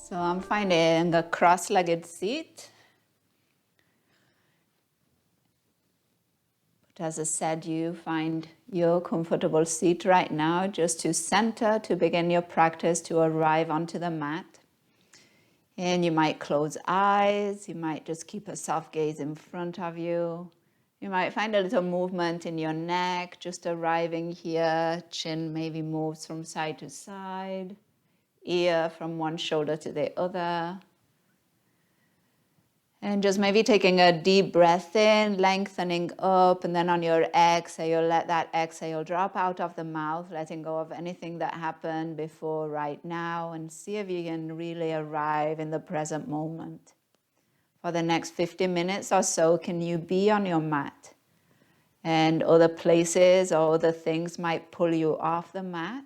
So I'm finding a cross-legged seat. But as I said, you find your comfortable seat right now just to center, to begin your practice, to arrive onto the mat. And you might close eyes, you might just keep a soft gaze in front of you. You might find a little movement in your neck, just arriving here. Chin maybe moves from side to side, ear from one shoulder to the other. And just maybe taking a deep breath in, lengthening up, and then on your exhale, let that exhale drop out of the mouth, letting go of anything that happened before right now, and see if you can really arrive in the present moment. For the next 50 minutes or so, can you be on your mat? And other places or other things might pull you off the mat.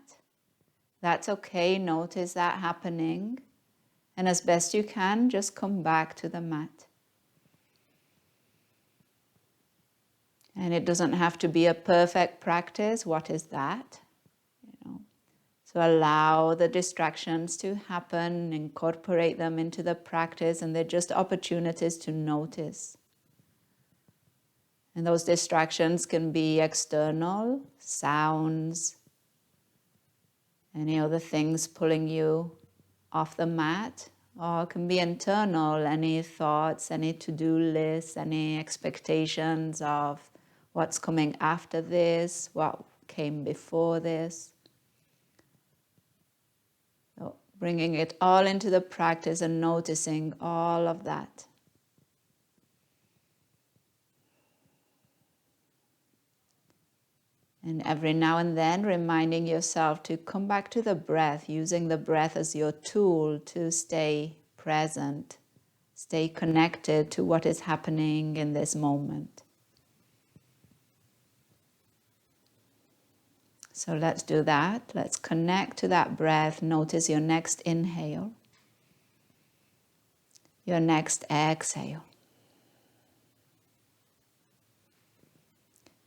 That's okay, notice that happening. And as best you can, just come back to the mat. And it doesn't have to be a perfect practice. What is that? So allow the distractions to happen, incorporate them into the practice, and they're just opportunities to notice. And those distractions can be external, sounds, any other things pulling you off the mat, or it can be internal, any thoughts, any to-do lists, any expectations of what's coming after this, what came before this. So bringing it all into the practice and noticing all of that. And every now and then reminding yourself to come back to the breath, using the breath as your tool to stay present, stay connected to what is happening in this moment. So let's do that. Let's connect to that breath. Notice your next inhale, your next exhale.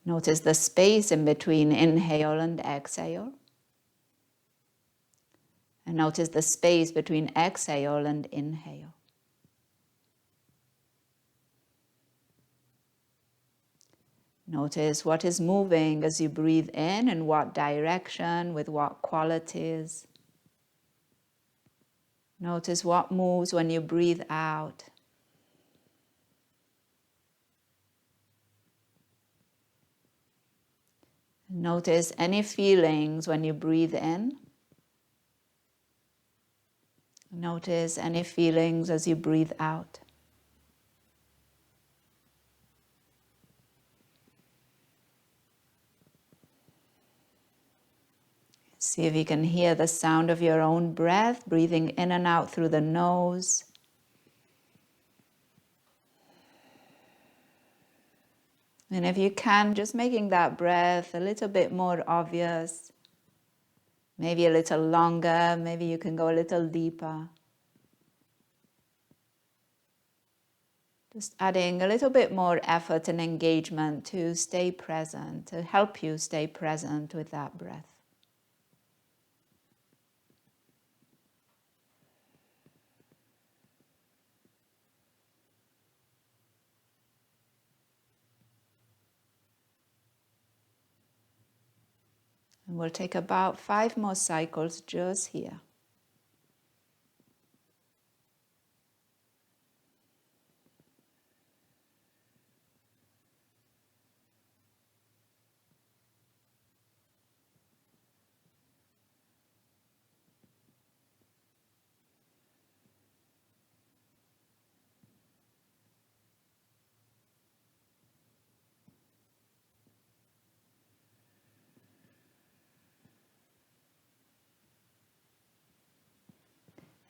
Notice the space in between inhale and exhale. And notice the space between exhale and inhale. Notice what is moving as you breathe in what direction, with what qualities. Notice what moves when you breathe out. Notice any feelings when you breathe in. Notice any feelings as you breathe out. See if you can hear the sound of your own breath, breathing in and out through the nose. And if you can, just making that breath a little bit more obvious, maybe a little longer, maybe you can go a little deeper. Just adding a little bit more effort and engagement to stay present, to help you stay present with that breath. And we'll take about 5 more cycles just here.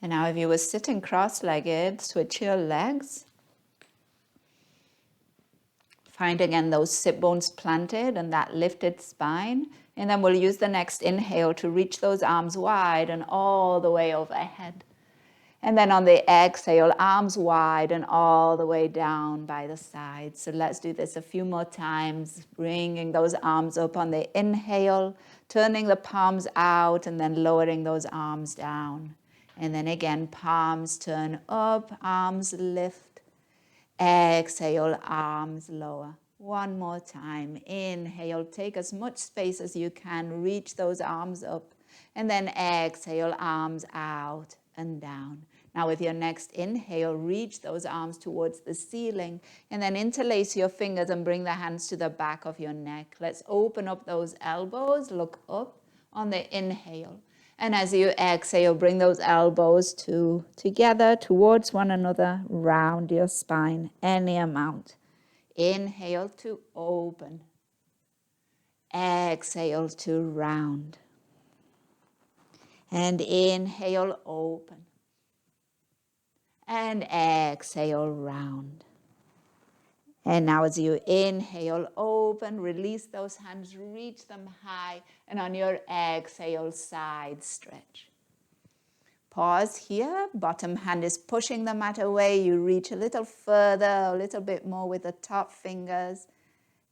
And now if you were sitting cross-legged, switch your legs. Find again those sit bones planted and that lifted spine. And then we'll use the next inhale to reach those arms wide and all the way overhead. And then on the exhale, arms wide and all the way down by the sides. So let's do this a few more times, bringing those arms up on the inhale, turning the palms out and then lowering those arms down. And then again, palms turn up, arms lift. Exhale, arms lower. One more time. Inhale, take as much space as you can. Reach those arms up. And then exhale, arms out and down. Now with your next inhale, reach those arms towards the ceiling. And then interlace your fingers and bring the hands to the back of your neck. Let's open up those elbows. Look up on the inhale. And as you exhale, bring those elbows together towards one another. Round your spine any amount. Inhale to open. Exhale to round. And inhale, open. And exhale, round. And now as you inhale, open, release those hands, reach them high, and on your exhale, side stretch. Pause here, bottom hand is pushing the mat away. You reach a little further, a little bit more with the top fingers.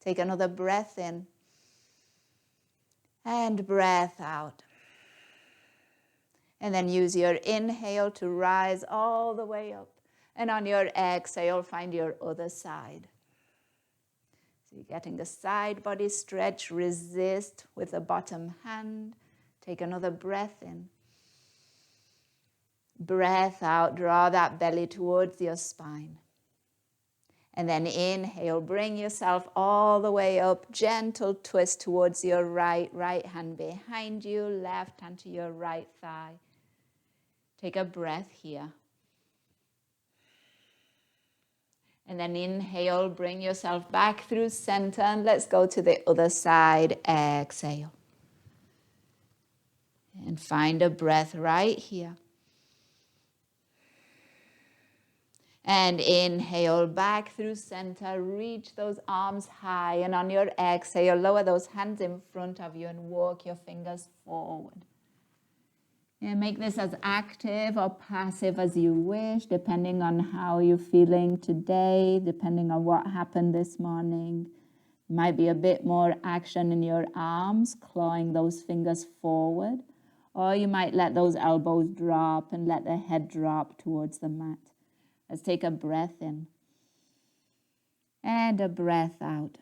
Take another breath in. And breath out. And then use your inhale to rise all the way up. And on your exhale, find your other side. So you're getting the side body stretch. Resist with the bottom hand. Take another breath in. Breath out. Draw that belly towards your spine. And then inhale. Bring yourself all the way up. Gentle twist towards your right hand behind you. Left hand to your right thigh. Take a breath here. And then inhale, bring yourself back through center, and let's go to the other side. Exhale. And find a breath right here. And inhale, back through center, reach those arms high, and on your exhale, lower those hands in front of you and walk your fingers forward. And make this as active or passive as you wish, depending on how you're feeling today, depending on what happened this morning. Might be a bit more action in your arms, clawing those fingers forward, or you might let those elbows drop and let the head drop towards the mat. Let's take a breath in and a breath out.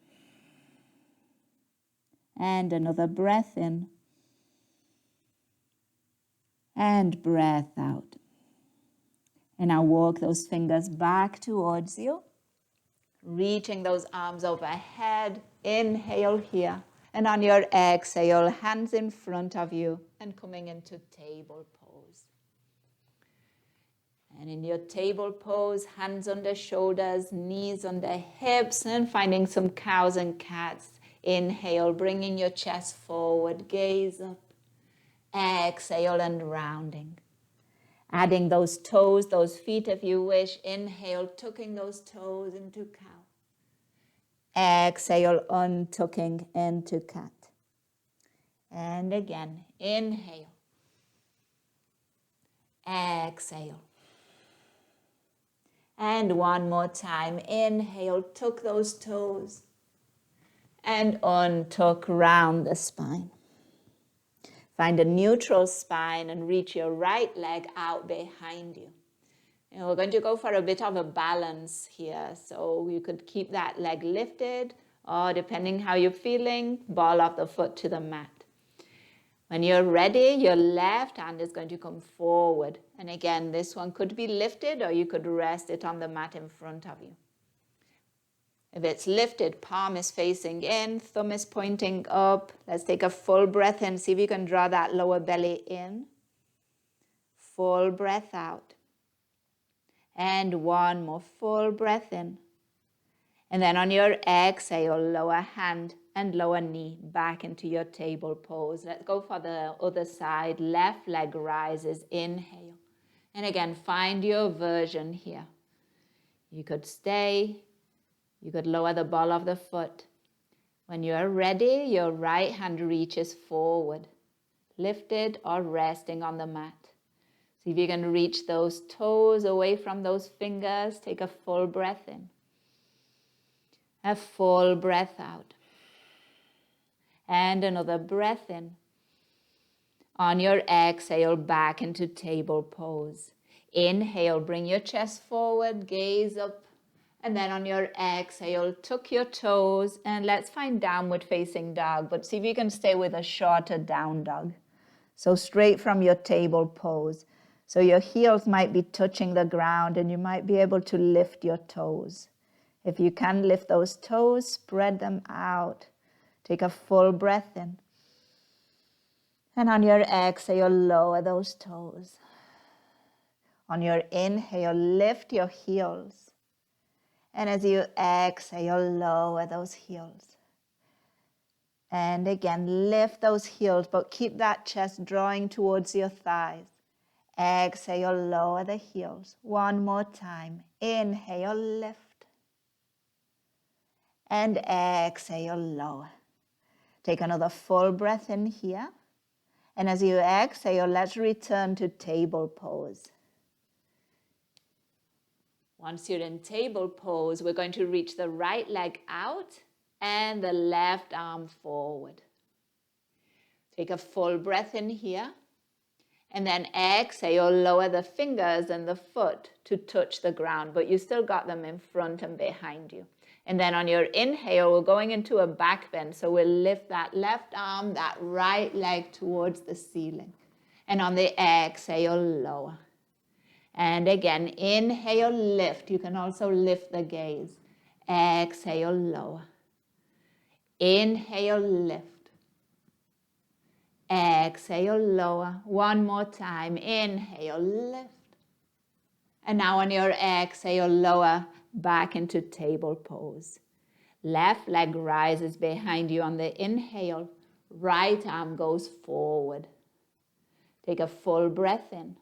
And another breath in. And breath out. And now walk those fingers back towards you, reaching those arms overhead. Inhale here. And on your exhale, hands in front of you and coming into table pose. And in your table pose, hands under shoulders, knees under hips, and finding some cows and cats. Inhale, bringing your chest forward, gaze up. Exhale and rounding. Adding those toes, those feet if you wish. Inhale, tucking those toes into cow. Exhale, untucking into cat. And again, inhale. Exhale. And one more time. Inhale, tuck those toes. And untuck, round the spine. Find a neutral spine and reach your right leg out behind you. And we're going to go for a bit of a balance here. So you could keep that leg lifted, or depending how you're feeling, ball of the foot to the mat. When you're ready, your left hand is going to come forward. And again, this one could be lifted, or you could rest it on the mat in front of you. If it's lifted, palm is facing in, thumb is pointing up. Let's take a full breath in. See if you can draw that lower belly in. Full breath out. And one more full breath in. And then on your exhale, lower hand and lower knee back into your table pose. Let's go for the other side. Left leg rises, inhale. And again, find your version here. You could stay. You could lower the ball of the foot. When you're ready, your right hand reaches forward, lifted or resting on the mat. See if you can reach those toes away from those fingers. Take a full breath in. A full breath out. And another breath in. On your exhale, back into table pose. Inhale, bring your chest forward, gaze up. And then on your exhale, tuck your toes. And let's find downward facing dog. But see if you can stay with a shorter down dog. So straight from your table pose. So your heels might be touching the ground and you might be able to lift your toes. If you can lift those toes, spread them out. Take a full breath in. And on your exhale, lower those toes. On your inhale, lift your heels. And as you exhale, lower those heels. And again, lift those heels, but keep that chest drawing towards your thighs. Exhale, lower the heels. One more time. Inhale, lift. And exhale, lower. Take another full breath in here. And as you exhale, let's return to table pose. Once you're in table pose, we're going to reach the right leg out and the left arm forward. Take a full breath in here. And then exhale, lower the fingers and the foot to touch the ground, but you still got them in front and behind you. And then on your inhale, we're going into a back bend. So we'll lift that left arm, that right leg towards the ceiling. And on the exhale, lower. And again, inhale, lift. You can also lift the gaze. Exhale, lower. Inhale, lift. Exhale, lower. One more time. Inhale, lift. And now on your exhale, lower back into table pose. Left leg rises behind you on the inhale. Right arm goes forward. Take a full breath in.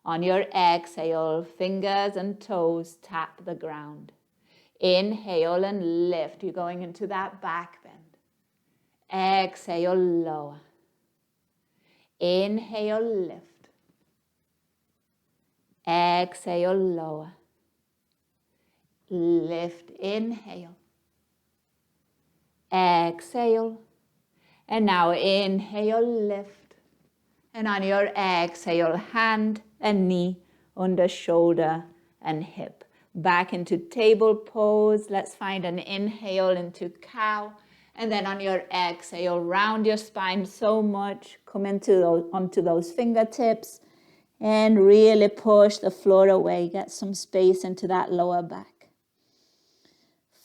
On your exhale, fingers and toes tap the ground. Inhale and lift. You're going into that back bend. Exhale, lower. Inhale, lift. Exhale, lower. Lift, inhale. Exhale. And now inhale, lift. And on your exhale, hand and knee under shoulder and hip. Back into table pose. Let's find an inhale into cow. And then on your exhale, round your spine so much. Come onto those fingertips. And really push the floor away. Get some space into that lower back.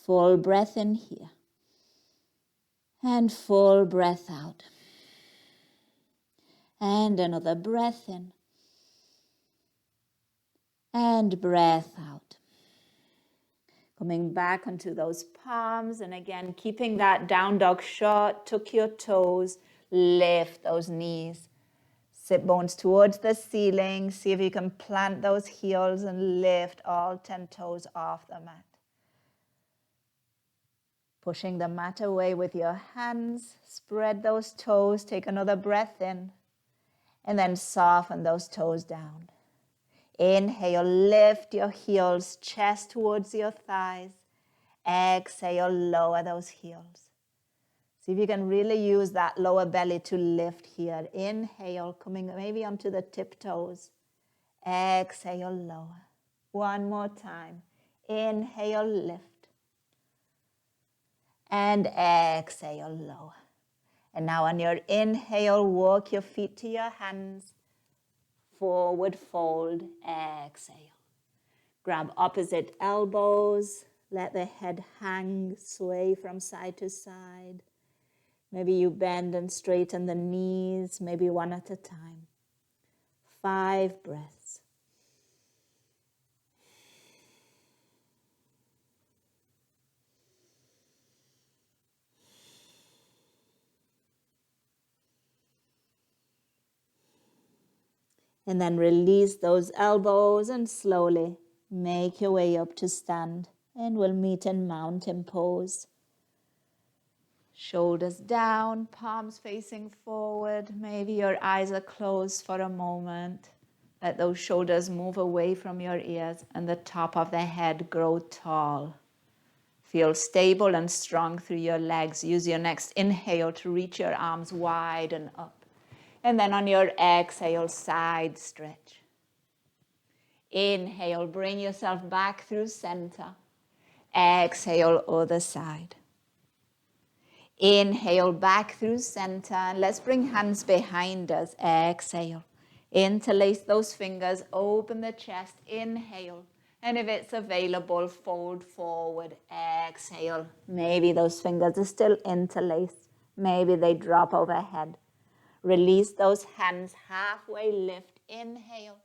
Full breath in here. And full breath out. And another breath in. And breath out. Coming back onto those palms. And again, keeping that down dog short. Tuck your toes. Lift those knees. Sit bones towards the ceiling. See if you can plant those heels and lift all 10 toes off the mat. Pushing the mat away with your hands. Spread those toes. Take another breath in. And then soften those toes down. Inhale, lift your heels, chest towards your thighs. Exhale, lower those heels. See if you can really use that lower belly to lift here. Inhale, coming maybe onto the tiptoes. Exhale, lower. One more time. Inhale, lift. And exhale, lower. And now on your inhale, walk your feet to your hands. Forward fold, exhale. Grab opposite elbows. Let the head hang, sway from side to side. Maybe you bend and straighten the knees, maybe one at a time. 5 breaths. And then release those elbows and slowly make your way up to stand. And we'll meet in mountain pose. Shoulders down, palms facing forward. Maybe your eyes are closed for a moment. Let those shoulders move away from your ears and the top of the head grow tall. Feel stable and strong through your legs. Use your next inhale to reach your arms wide and up. And then on your exhale, side stretch. Inhale, bring yourself back through center. Exhale, other side. Inhale, back through center. And let's bring hands behind us. Exhale. Interlace those fingers, open the chest. Inhale. And if it's available, fold forward. Exhale. Maybe those fingers are still interlaced. Maybe they drop overhead. Release those hands, halfway lift. Inhale.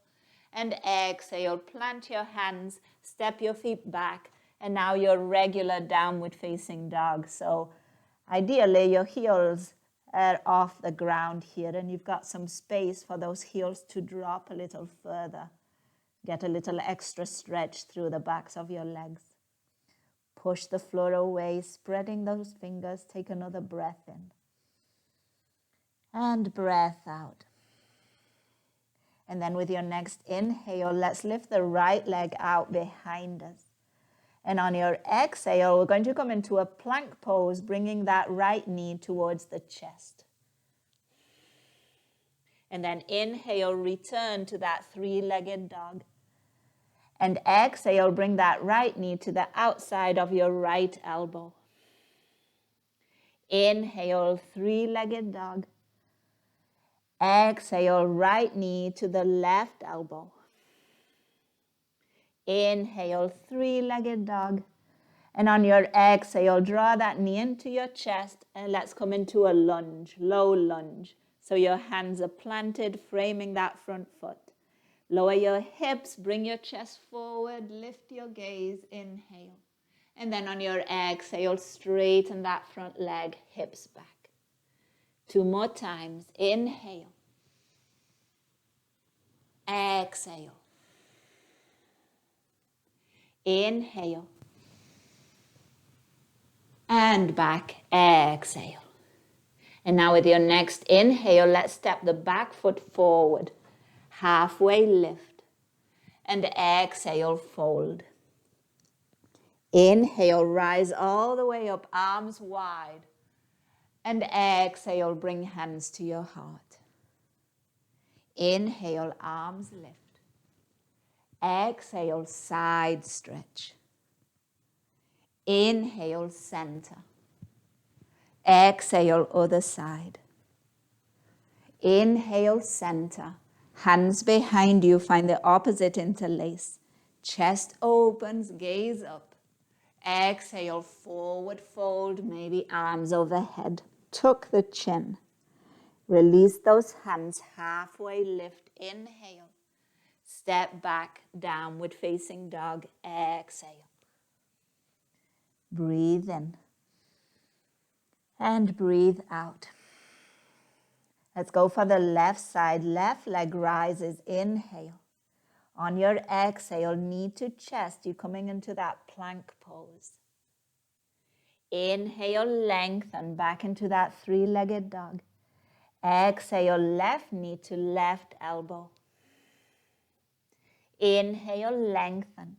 And exhale. Plant your hands, step your feet back. And now your regular downward facing dog. So ideally, your heels are off the ground here, and you've got some space for those heels to drop a little further. Get a little extra stretch through the backs of your legs. Push the floor away, spreading those fingers. Take another breath in. And breath out. And then with your next inhale, let's lift the right leg out behind us. And on your exhale, we're going to come into a plank pose, bringing that right knee towards the chest. And then inhale, return to that three-legged dog. And exhale, bring that right knee to the outside of your right elbow. Inhale, three-legged dog. Exhale, right knee to the left elbow. Inhale, three-legged dog. And on your exhale, draw that knee into your chest and let's come into a lunge, low lunge. So your hands are planted, framing that front foot. Lower your hips, bring your chest forward, lift your gaze, inhale. And then on your exhale, straighten that front leg, hips back. 2 more times, inhale. Exhale. Inhale. And back, exhale. And now with your next inhale, let's step the back foot forward. Halfway lift. And exhale, fold. Inhale, rise all the way up, arms wide. And exhale, bring hands to your heart. Inhale, arms lift. Exhale, side stretch. Inhale, center. Exhale, other side. Inhale, center. Hands behind you, find the opposite interlace. Chest opens, gaze up. Exhale, forward fold, maybe arms overhead. Tuck the chin. Release those hands, halfway lift. Inhale. Step back, downward facing dog. Exhale. Breathe in. And breathe out. Let's go for the left side. Left leg rises. Inhale. On your exhale, knee to chest, you're coming into that plank pose. Inhale, lengthen back into that three-legged dog. Exhale, left knee to left elbow. Inhale, lengthen.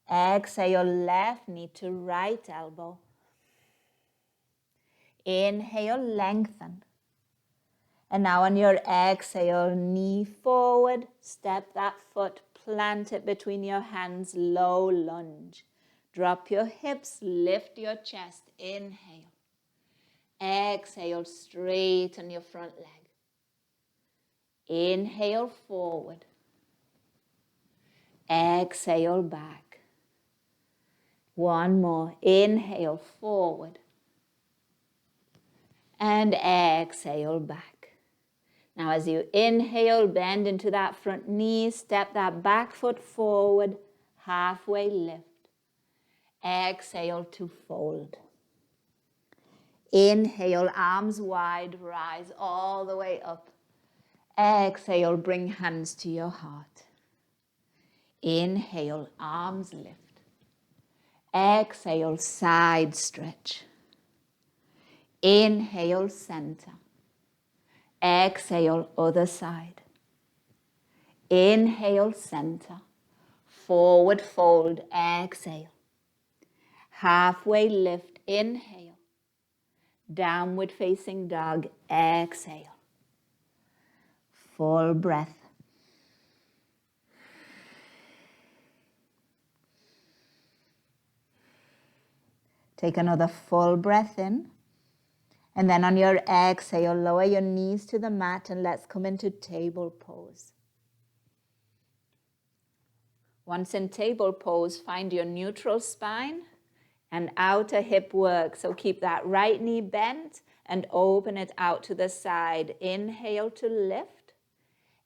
Exhale, left knee to right elbow. Inhale, lengthen. And now on your exhale, knee forward, step that foot, plant it between your hands, low lunge. Drop your hips, lift your chest, inhale. Exhale, straighten your front leg. Inhale, forward. Exhale, back. One more, inhale, forward. And exhale, back. Now as you inhale, bend into that front knee, step that back foot forward, halfway lift. Exhale to fold. Inhale, arms wide, rise all the way up. Exhale, bring hands to your heart. Inhale, arms lift. Exhale, side stretch. Inhale, center. Exhale, other side. Inhale, center. Forward fold, exhale. Halfway lift, inhale. Downward facing dog, exhale. Full breath. Take another full breath in. And then on your exhale, lower your knees to the mat and let's come into table pose. Once in table pose, find your neutral spine and outer hip work. So keep that right knee bent and open it out to the side. Inhale to lift.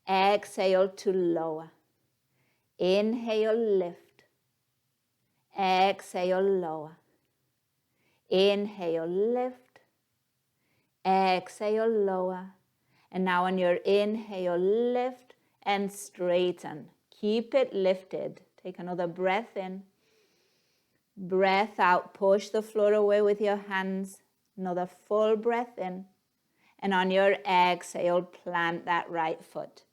Exhale to lower. Inhale, lift. Exhale, lower. Inhale, lift. Exhale, lower. And now on your inhale, lift and straighten. Keep it lifted. Take another breath in. Breath out. Push the floor away with your hands. Another full breath in. And on your exhale, plant that right foot.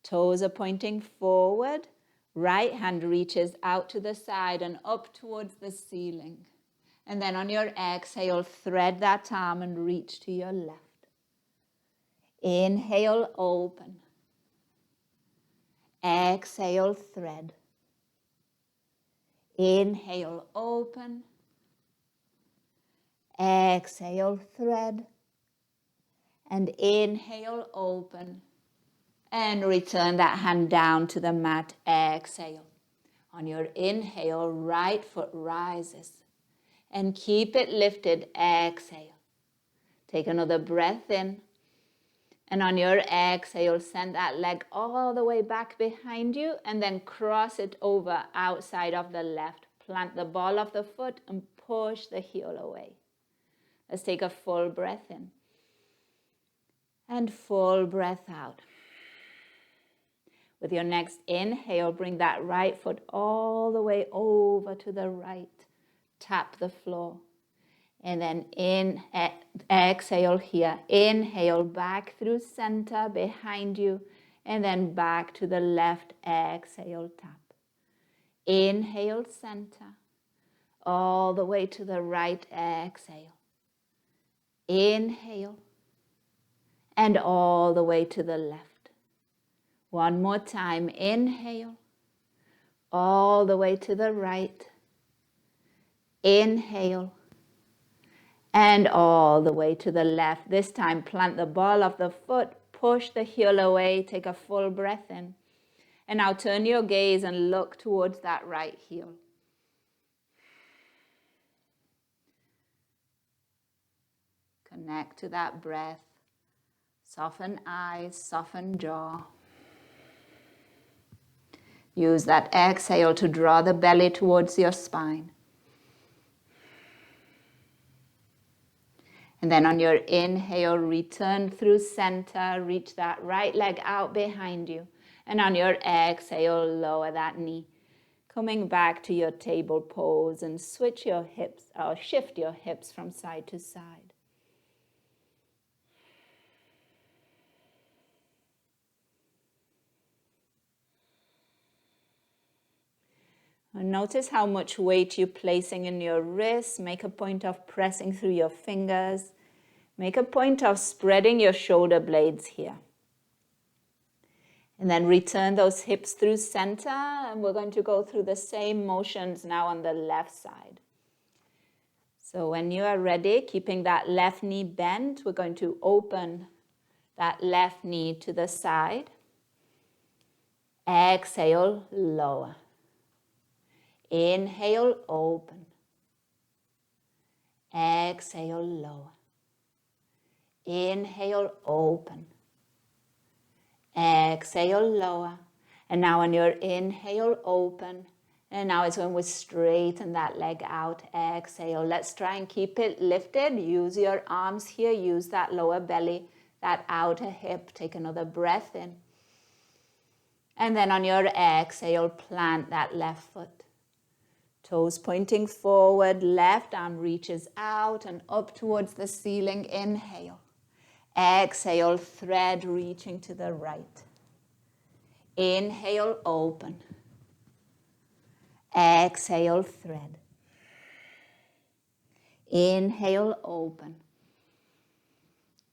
Toes are pointing forward. Right hand reaches out to the side and up towards the ceiling. And then on your exhale, thread that arm and reach to your left. Inhale, open. Exhale, thread. Inhale, open. Exhale, thread. And inhale, open. And return that hand down to the mat. Exhale. On your inhale, right foot rises. And keep it lifted. Exhale. Take another breath in. And on your exhale, send that leg all the way back behind you and then cross it over outside of the left. Plant the ball of the foot and push the heel away. Let's take a full breath in. And full breath out. With your next inhale, bring that right foot all the way over to the right. Tap the floor. And then exhale here. Inhale back through center behind you. And then back to the left. Exhale, tap. Inhale, center. All the way to the right. Exhale. Inhale. And all the way to the left. One more time. Inhale. All the way to the right. Inhale. And all the way to the left. This time, plant the ball of the foot, push the heel away, take a full breath in. And now turn your gaze and look towards that right heel. Connect to that breath. Soften eyes, soften jaw. Use that exhale to draw the belly towards your spine. And then on your inhale, return through center, reach that right leg out behind you. And on your exhale, lower that knee. Coming back to your table pose and switch your hips, or shift your hips from side to side. And notice how much weight you're placing in your wrists. Make a point of pressing through your fingers. Make a point of spreading your shoulder blades here. And then return those hips through center. And we're going to go through the same motions now on the left side. So when you are ready, keeping that left knee bent, we're going to open that left knee to the side. Exhale, lower. Inhale, open. Exhale, lower. Inhale, open. Exhale, lower. And now on your inhale, open. And now it's when we straighten that leg out. Exhale. Let's try and keep it lifted. Use your arms here. Use that lower belly, that outer hip. Take another breath in. And then on your exhale, plant that left foot. Toes pointing forward, left arm reaches out and up towards the ceiling. Inhale. Exhale, thread reaching to the right. Inhale, open. Exhale, thread. Inhale, open.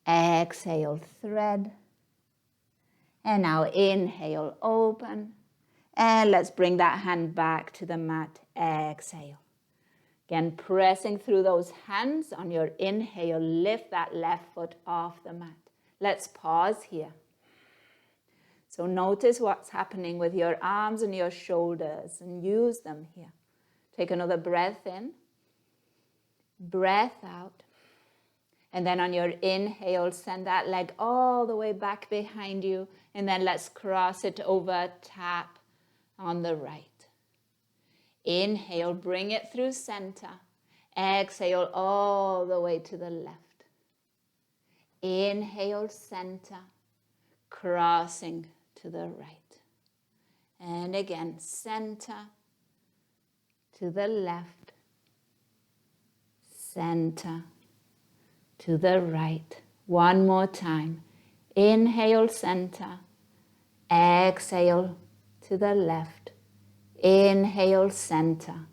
Exhale, thread. And now inhale, open. And let's bring that hand back to the mat. Exhale. Again, pressing through those hands. On your inhale, lift that left foot off the mat. Let's pause here. So notice what's happening with your arms and your shoulders and use them here. Take another breath in, breath out. And then on your inhale, send that leg all the way back behind you. And then let's cross it over, tap on the right. Inhale, bring it through center. Exhale all the way to the left. Inhale, center, crossing to the right. And again, center to the left, center to the right. One more time. Inhale, center. Exhale to the left. Inhale, center.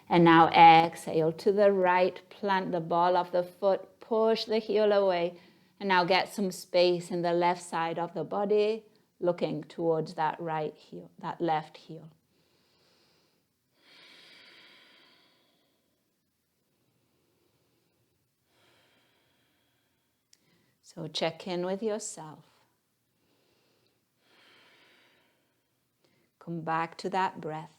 And now exhale to the right. Plant the ball of the foot. Push the heel away. And now get some space in the left side of the body, looking towards that right heel, that left heel. So check in with yourself. Come back to that breath.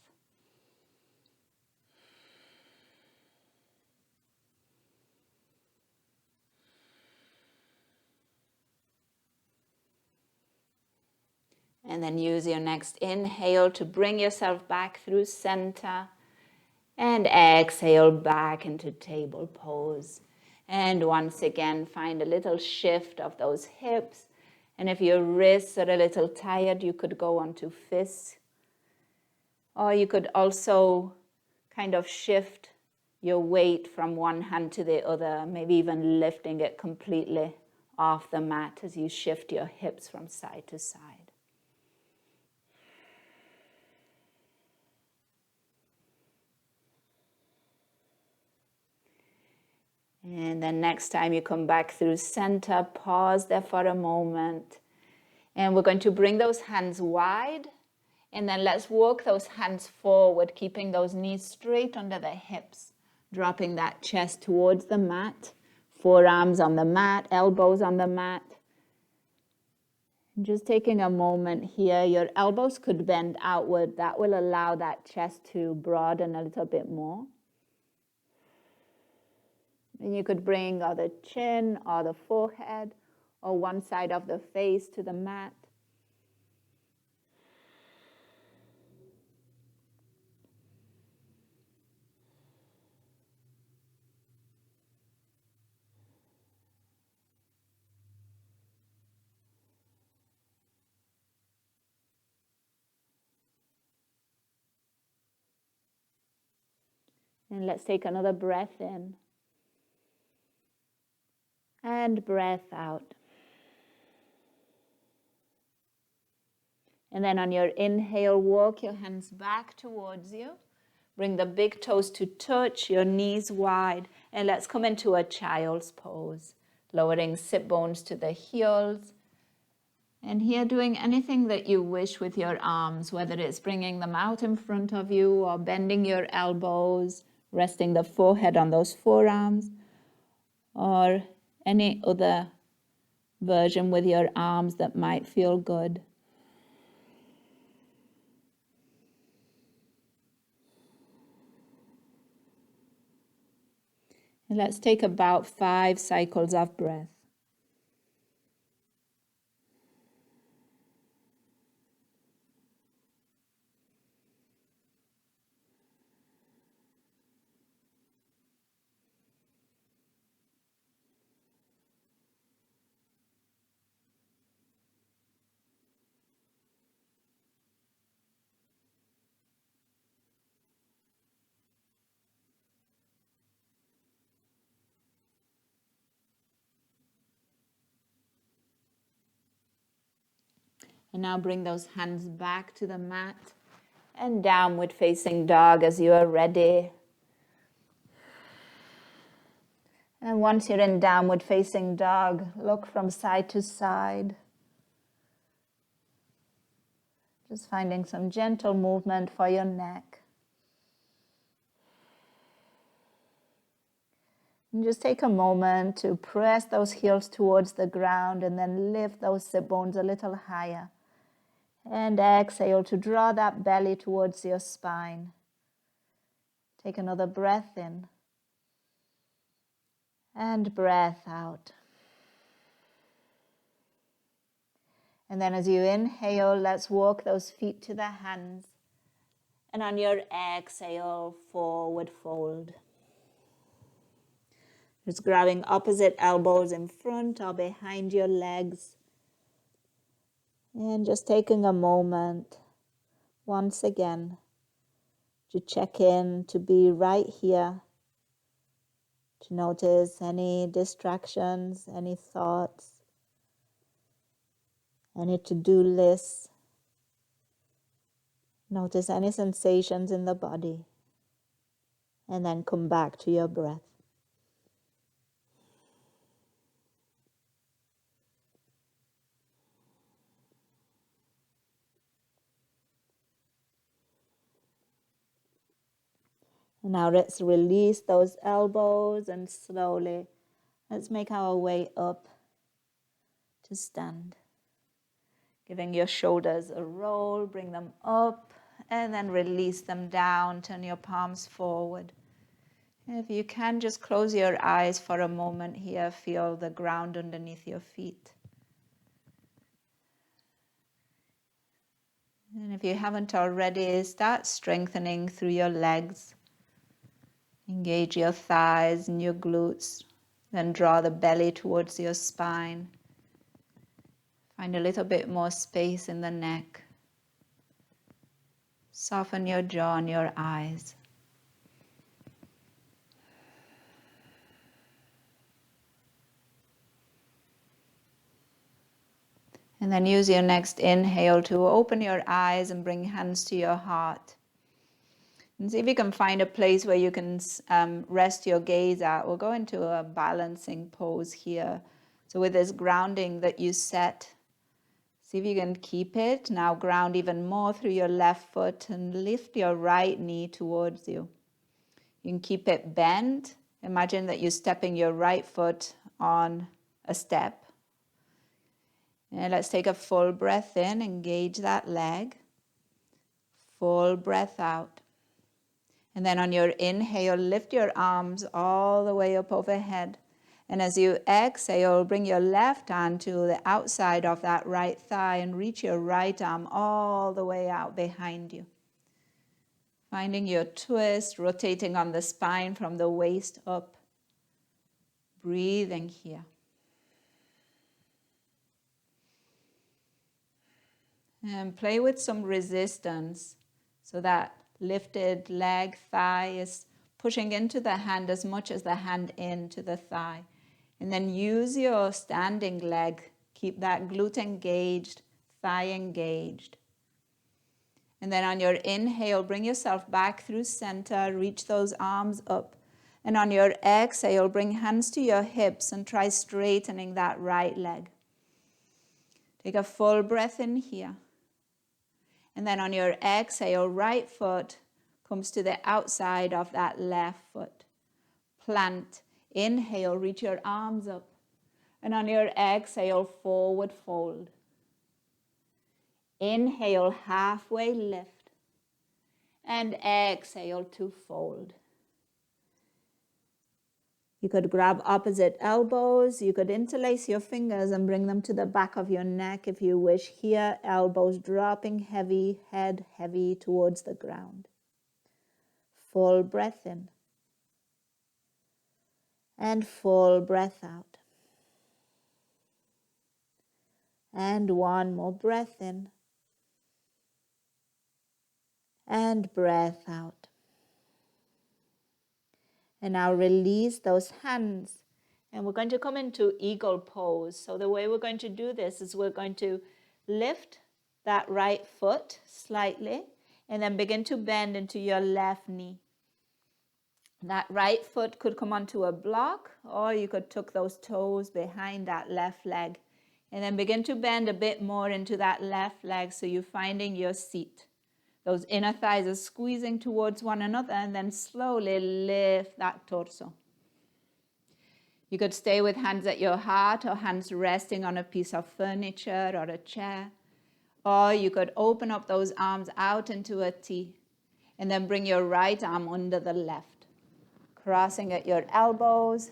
And then use your next inhale to bring yourself back through center. And exhale back into table pose. And once again, find a little shift of those hips. And if your wrists are a little tired, you could go onto fists. Or you could also kind of shift your weight from one hand to the other, maybe even lifting it completely off the mat as you shift your hips from side to side. And then next time you come back through center, pause there for a moment. And we're going to bring those hands wide. And then let's walk those hands forward, keeping those knees straight under the hips. Dropping that chest towards the mat. Forearms on the mat, elbows on the mat. And just taking a moment here, your elbows could bend outward. That will allow that chest to broaden a little bit more. And you could bring or the chin or the forehead or one side of the face to the mat. And let's take another breath in. And breath out. And then on your inhale, walk your hands back towards you. Bring the big toes to touch, your knees wide. And let's come into a child's pose. Lowering sit bones to the heels. And here doing anything that you wish with your arms, whether it's bringing them out in front of you or bending your elbows, resting the forehead on those forearms, or any other version with your arms that might feel good. And let's take about 5 cycles of breath. And now bring those hands back to the mat and downward facing dog as you are ready. And once you're in downward facing dog, look from side to side. Just finding some gentle movement for your neck. And just take a moment to press those heels towards the ground and then lift those sit bones a little higher. And exhale to draw that belly towards your spine. Take another breath in. And breath out. And then as you inhale, let's walk those feet to the hands. And on your exhale, forward fold. Just grabbing opposite elbows in front or behind your legs. And just taking a moment, once again, to check in, to be right here. To notice any distractions, any thoughts, any to-do lists. Notice any sensations in the body. And then come back to your breath. And now let's release those elbows and slowly let's make our way up to stand. Giving your shoulders a roll, bring them up and then release them down. Turn your palms forward. If you can, just close your eyes for a moment here. Feel the ground underneath your feet. And if you haven't already, start strengthening through your legs. Engage your thighs and your glutes. Then draw the belly towards your spine. Find a little bit more space in the neck. Soften your jaw and your eyes. And then use your next inhale to open your eyes and bring hands to your heart. And see if you can find a place where you can rest your gaze at. We'll go into a balancing pose here. So with this grounding that you set, see if you can keep it. Now ground even more through your left foot and lift your right knee towards you. You can keep it bent. Imagine that you're stepping your right foot on a step. And let's take a full breath in, engage that leg. Full breath out. And then on your inhale, lift your arms all the way up overhead. And as you exhale, bring your left hand to the outside of that right thigh and reach your right arm all the way out behind you. Finding your twist, rotating on the spine from the waist up. Breathing here. And play with some resistance so that lifted leg, thigh is pushing into the hand as much as the hand into the thigh. And then use your standing leg. Keep that glute engaged, thigh engaged. And then on your inhale, bring yourself back through center, reach those arms up. And on your exhale, bring hands to your hips and try straightening that right leg. Take a full breath in here. And then on your exhale, right foot comes to the outside of that left foot. Plant. Inhale, reach your arms up. And on your exhale, forward fold. Inhale, halfway lift. And exhale to fold. You could grab opposite elbows. You could interlace your fingers and bring them to the back of your neck if you wish. Here, elbows dropping heavy, head heavy towards the ground. Full breath in. And full breath out. And one more breath in. And breath out. And now release those hands. And we're going to come into eagle pose. So the way we're going to do this is we're going to lift that right foot slightly and then begin to bend into your left knee. That right foot could come onto a block, or you could tuck those toes behind that left leg. And then begin to bend a bit more into that left leg so you're finding your seat. Those inner thighs are squeezing towards one another, and then slowly lift that torso. You could stay with hands at your heart or hands resting on a piece of furniture or a chair. Or you could open up those arms out into a T and then bring your right arm under the left, crossing at your elbows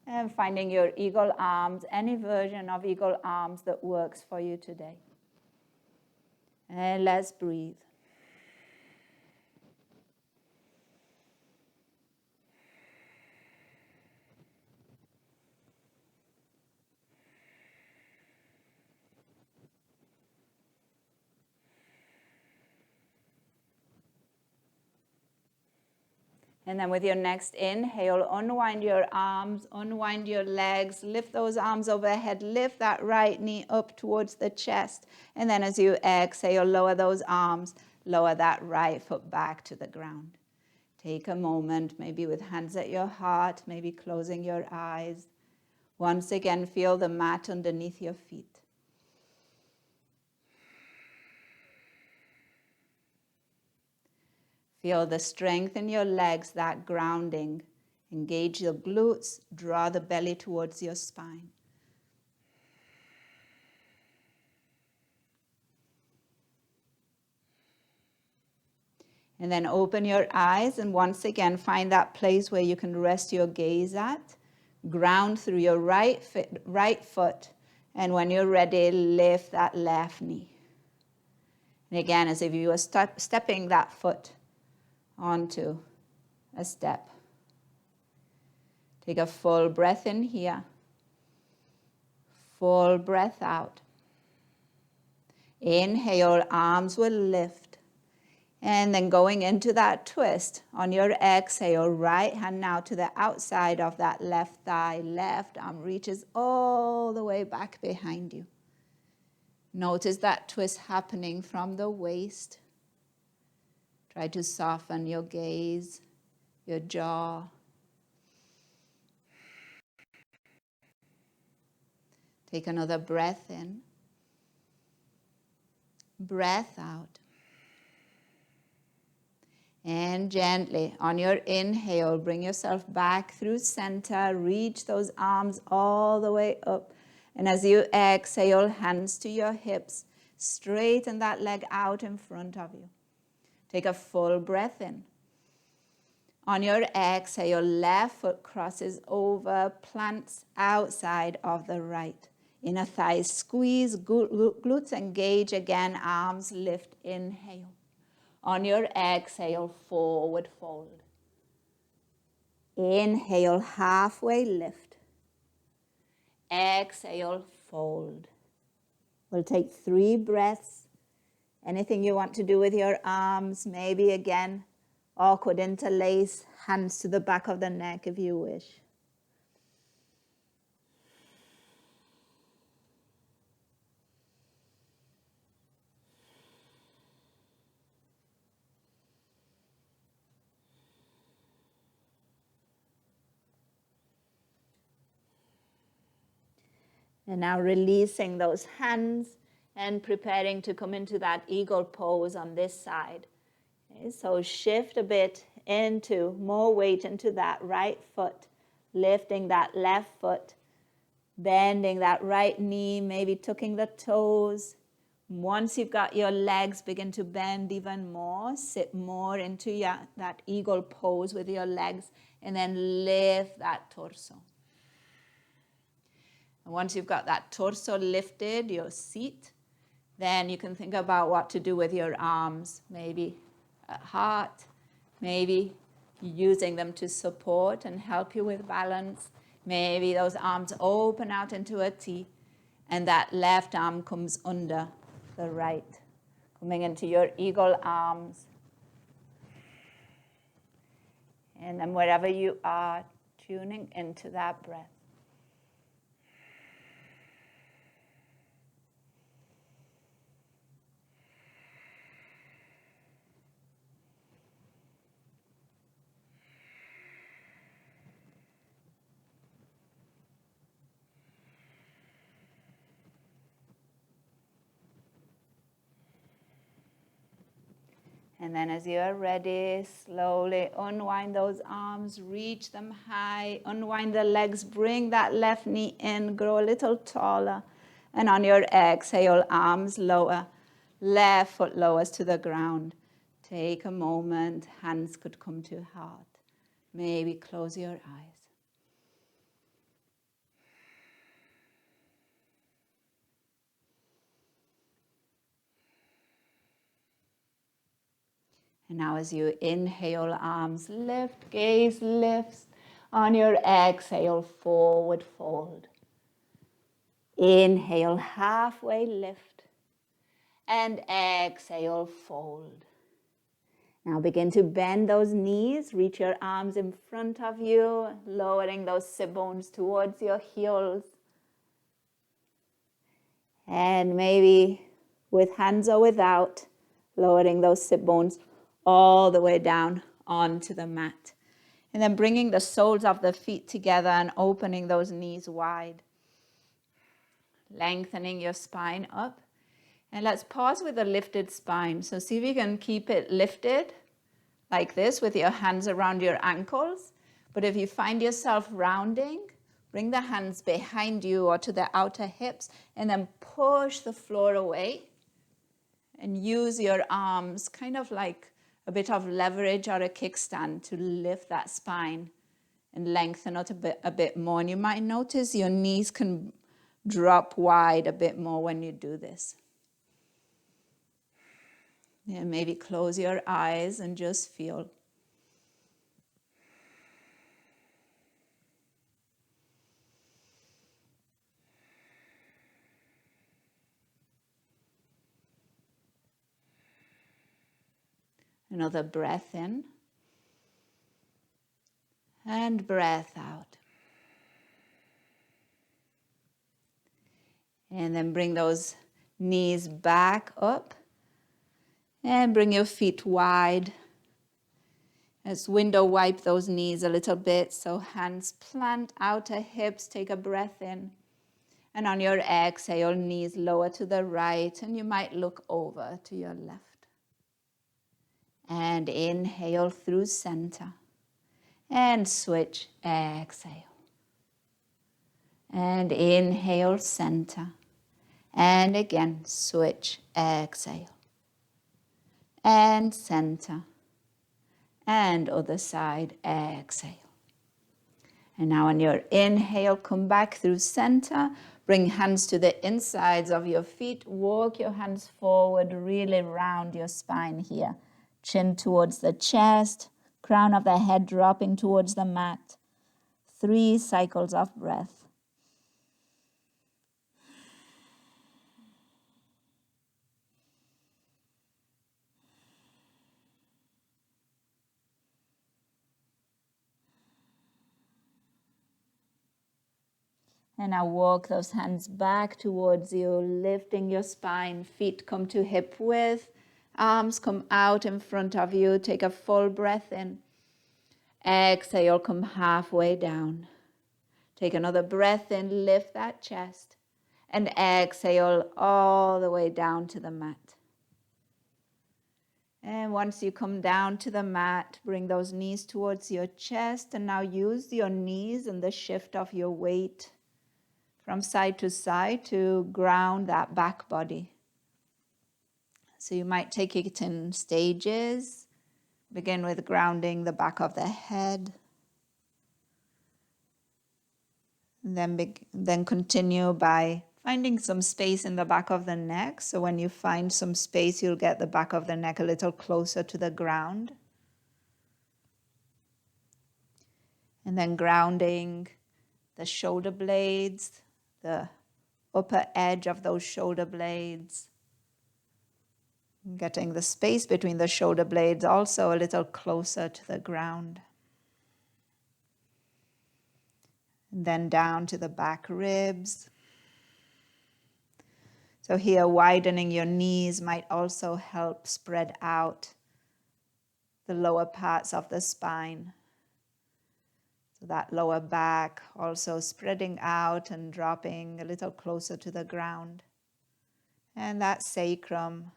and finding your eagle arms, any version of eagle arms that works for you today. And let's breathe. And then with your next inhale, unwind your arms, unwind your legs, lift those arms overhead, lift that right knee up towards the chest. And then as you exhale, lower those arms, lower that right foot back to the ground. Take a moment, maybe with hands at your heart, maybe closing your eyes. Once again, feel the mat underneath your feet. Feel the strength in your legs, that grounding. Engage your glutes, draw the belly towards your spine. And then open your eyes and once again find that place where you can rest your gaze at. Ground through your right foot. And when you're ready, lift that left knee. And again, as if you were stepping that foot onto a step. Take a full breath in here. Full breath out. Inhale, arms will lift. And then going into that twist, on your exhale, right hand now to the outside of that left thigh. Left arm reaches all the way back behind you. Notice that twist happening from the waist. Try to soften your gaze, your jaw. Take another breath in. Breath out. And gently, on your inhale, bring yourself back through center. Reach those arms all the way up. And as you exhale, hands to your hips. Straighten that leg out in front of you. Take a full breath in. On your exhale, left foot crosses over, plants outside of the right. Inner thighs squeeze, glutes engage again, arms lift, inhale. On your exhale, forward fold. Inhale, halfway lift. Exhale, fold. We'll take 3 breaths. Anything you want to do with your arms, maybe again, awkward interlace, hands to the back of the neck if you wish. And now releasing those hands and preparing to come into that eagle pose on this side. Okay, so shift a bit into, more weight into that right foot, lifting that left foot, bending that right knee, maybe tucking the toes. Once you've got your legs, begin to bend even more. Sit more into that eagle pose with your legs, and then lift that torso. And once you've got that torso lifted, your seat, then you can think about what to do with your arms. Maybe at heart, maybe using them to support and help you with balance. Maybe those arms open out into a T, and that left arm comes under the right, coming into your eagle arms. And then wherever you are, tuning into that breath. And then as you are ready, slowly unwind those arms, reach them high, unwind the legs, bring that left knee in, grow a little taller. And on your exhale, arms lower, left foot lowers to the ground. Take a moment, hands could come to heart. Maybe close your eyes. And now as you inhale, arms lift, gaze lifts. On your exhale, forward fold. Inhale, halfway lift. And exhale, fold. Now begin to bend those knees. Reach your arms in front of you, lowering those sit bones towards your heels. And maybe with hands or without, lowering those sit bones all the way down onto the mat. And then bringing the soles of the feet together and opening those knees wide. Lengthening your spine up. And let's pause with a lifted spine. So see if you can keep it lifted like this with your hands around your ankles. But if you find yourself rounding, bring the hands behind you or to the outer hips and then push the floor away. And use your arms kind of like a bit of leverage or a kickstand to lift that spine and lengthen it a bit more. And you might notice your knees can drop wide a bit more when you do this. And maybe close your eyes and just feel. Another breath in and breath out. And then bring those knees back up and bring your feet wide. As window wipe those knees a little bit. So hands plant outer hips, take a breath in. And on your exhale, knees lower to the right and you might look over to your left. And inhale through center. And switch, exhale. And inhale, center. And again, switch, exhale. And center. And other side, exhale. And now on your inhale, come back through center. Bring hands to the insides of your feet. Walk your hands forward, really round your spine here. Chin towards the chest, crown of the head dropping towards the mat. 3 cycles of breath. And now walk those hands back towards you, lifting your spine. Feet come to hip width. Arms come out in front of you. Take a full breath in. Exhale, come halfway down. Take another breath in, lift that chest. And exhale all the way down to the mat. And once you come down to the mat, bring those knees towards your chest. And now use your knees and the shift of your weight from side to side to ground that back body. So you might take it in stages. Begin with grounding the back of the head. And then continue by finding some space in the back of the neck. So when you find some space, you'll get the back of the neck a little closer to the ground. And then grounding the shoulder blades, the upper edge of those shoulder blades. Getting the space between the shoulder blades also a little closer to the ground. And then down to the back ribs. So here, widening your knees might also help spread out the lower parts of the spine. So that lower back also spreading out and dropping a little closer to the ground. And that sacrum.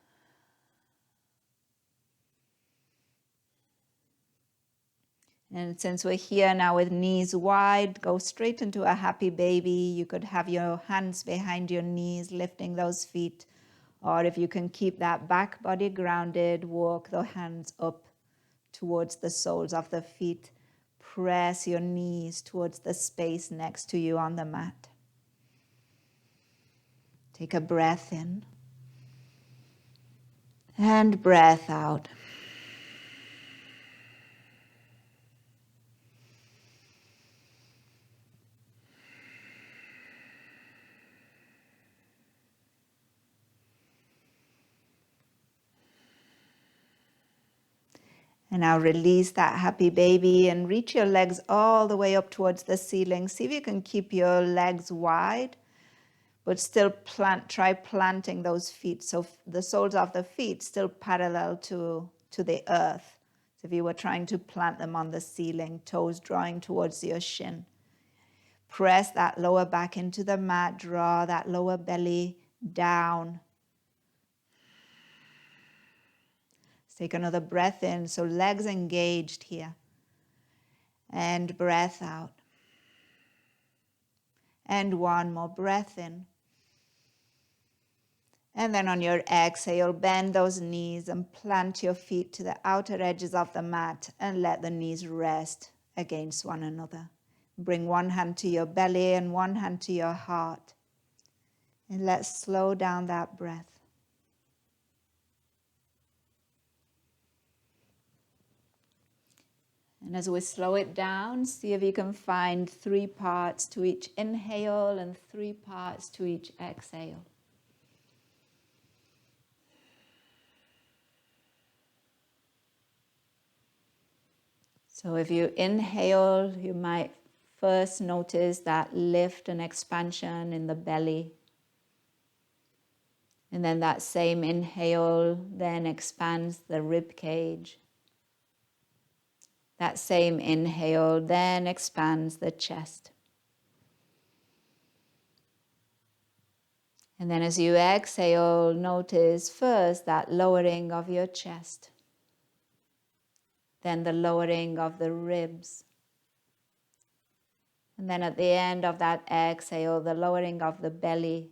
And since we're here now with knees wide, go straight into a happy baby. You could have your hands behind your knees, lifting those feet. Or if you can keep that back body grounded, walk the hands up towards the soles of the feet. Press your knees towards the space next to you on the mat. Take a breath in and breath out. And now release that happy baby and reach your legs all the way up towards the ceiling. See if you can keep your legs wide, but still try planting those feet. So the soles of the feet still parallel to the earth. So if you were trying to plant them on the ceiling, toes drawing towards your shin. Press that lower back into the mat, draw that lower belly down. Take another breath in, so legs engaged here. And breath out. And one more breath in. And then on your exhale, bend those knees and plant your feet to the outer edges of the mat and let the knees rest against one another. Bring one hand to your belly and one hand to your heart. And let's slow down that breath. And as we slow it down, see if you can find 3 parts to each inhale and 3 parts to each exhale. So if you inhale, you might first notice that lift and expansion in the belly. And then that same inhale then expands the rib cage. That same inhale then expands the chest. And then as you exhale, notice first that lowering of your chest. Then the lowering of the ribs. And then at the end of that exhale, the lowering of the belly.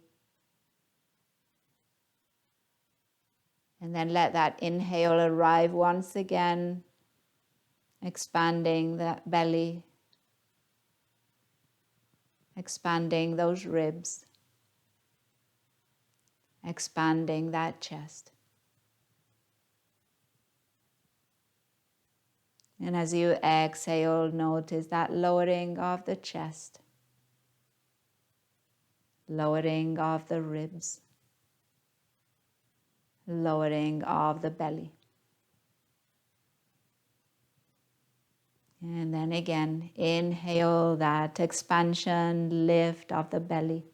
And then let that inhale arrive once again, expanding that belly, expanding those ribs, expanding that chest. And as you exhale, notice that lowering of the chest, lowering of the ribs, lowering of the belly. And then again, inhale that expansion, lift of the belly.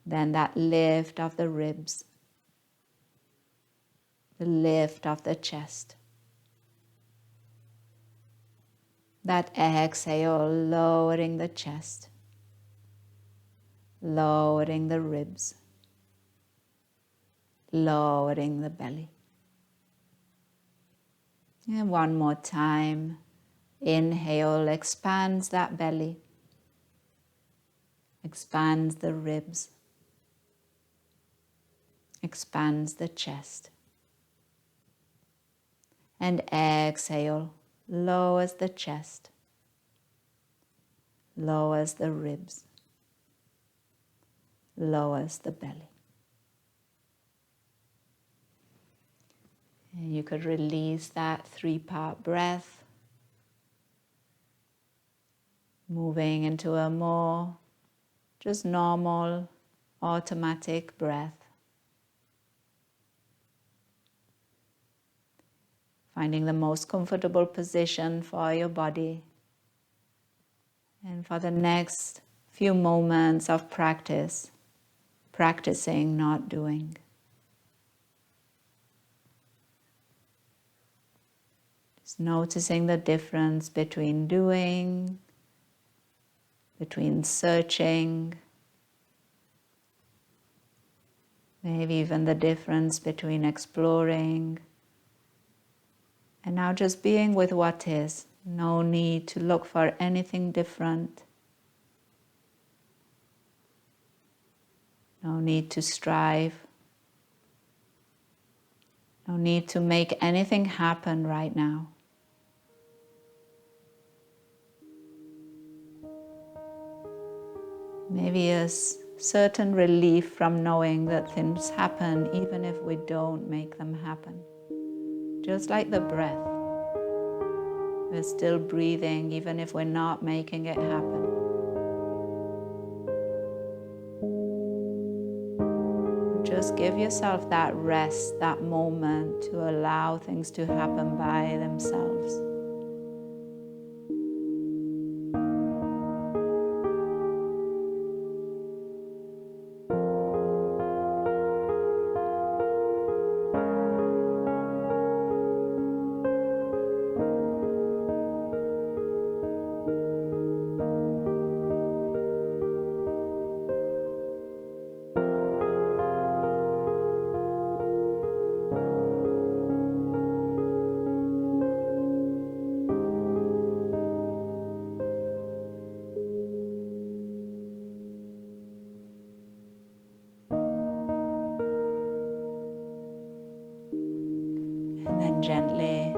Then that lift of the ribs, the lift of the chest. That exhale, lowering the chest, lowering the ribs, lowering the belly. And one more time, inhale, expands that belly, expands the ribs, expands the chest. And exhale, lowers the chest, lowers the ribs, lowers the belly. And you could release that 3-part breath, moving into a more just normal, automatic breath. Finding the most comfortable position for your body. And for the next few moments of practice, practicing, not doing. Just noticing the difference between doing, between searching, maybe even the difference between exploring And now just being with what is. No need to look for anything different. No need to strive. No need to make anything happen right now. Maybe a certain relief from knowing that things happen even if we don't make them happen. Just like the breath. We're still breathing even if we're not making it happen. Just give yourself that rest, that moment to allow things to happen by themselves. And then gently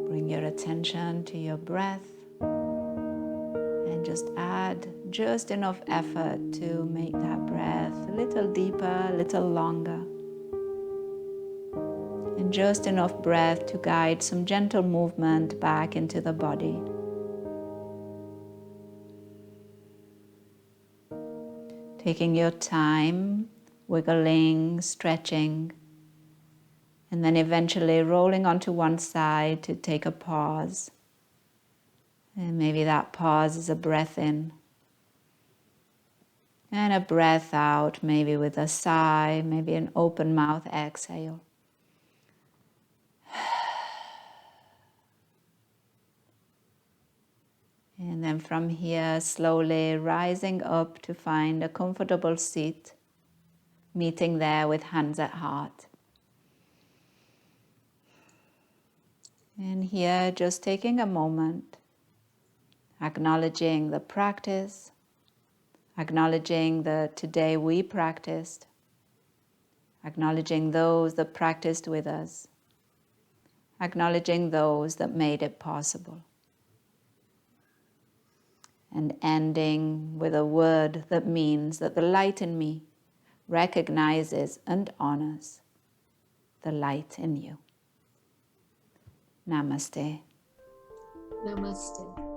bring your attention to your breath and just add just enough effort to make that breath a little deeper, a little longer. And just enough breath to guide some gentle movement back into the body. Taking your time, wiggling, stretching, and then eventually rolling onto one side to take a pause. And maybe that pause is a breath in. And a breath out, maybe with a sigh, maybe an open mouth exhale. And then from here, slowly rising up to find a comfortable seat, meeting there with hands at heart. And here, just taking a moment, acknowledging the practice, acknowledging that today we practiced, acknowledging those that practiced with us, acknowledging those that made it possible. And ending with a word that means that the light in me recognizes and honors the light in you. Namaste. Namaste.